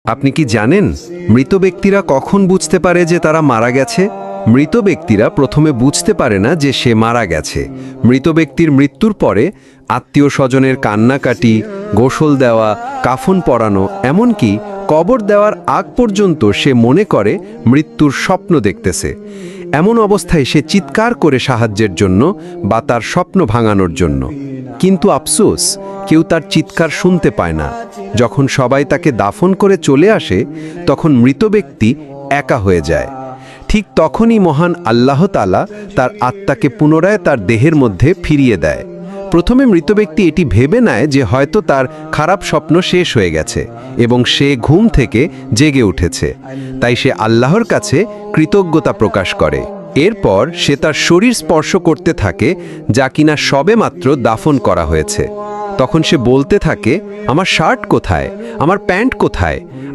আপনি কি জানেন মৃত ব্যক্তিরা কখন বুঝতে পারে যে তারা মারা গেছে? মৃত ব্যক্তিরা প্রথমে বুঝতে পারে না যে সে মারা গেছে। মৃত ব্যক্তির মৃত্যুর পরে আত্মীয় স্বজনের কান্নাকাটি, গোসল দেওয়া, কাফন পরানো, এমনকি কবর দেওয়ার আগ পর্যন্ত সে মনে করে মৃত্যুর স্বপ্ন দেখতেছে। এমন অবস্থায় সে চিৎকার করে সাহায্যের জন্য বা তার স্বপ্ন ভাঙানোর জন্য। কিন্তু আফসোস, কেউ তার চিৎকার শুনতে পায় না। যখন সবাই তাকে দাফন করে চলে আসে, তখন মৃত ব্যক্তি একা হয়ে যায়। ঠিক তখনই মহান আল্লাহ তাআলা তার আত্মাকে পুনরায় তার দেহের মধ্যে ফিরিয়ে দেয়। প্রথমে মৃত ব্যক্তি এটি ভেবে নেয় যে হয়তো তার খারাপ স্বপ্ন শেষ হয়ে গেছে এবং সে ঘুম থেকে জেগে উঠেছে। তাই সে আল্লাহর কাছে কৃতজ্ঞতা প্রকাশ করে। এরপর সে তার শরীর স্পর্শ করতে থাকে, যা কিনা সবেমাত্র দাফন করা হয়েছে। তখন সে বলতে থাকে, আমার শার্ট কোথায়, আমার প্যান্ট কোথায়,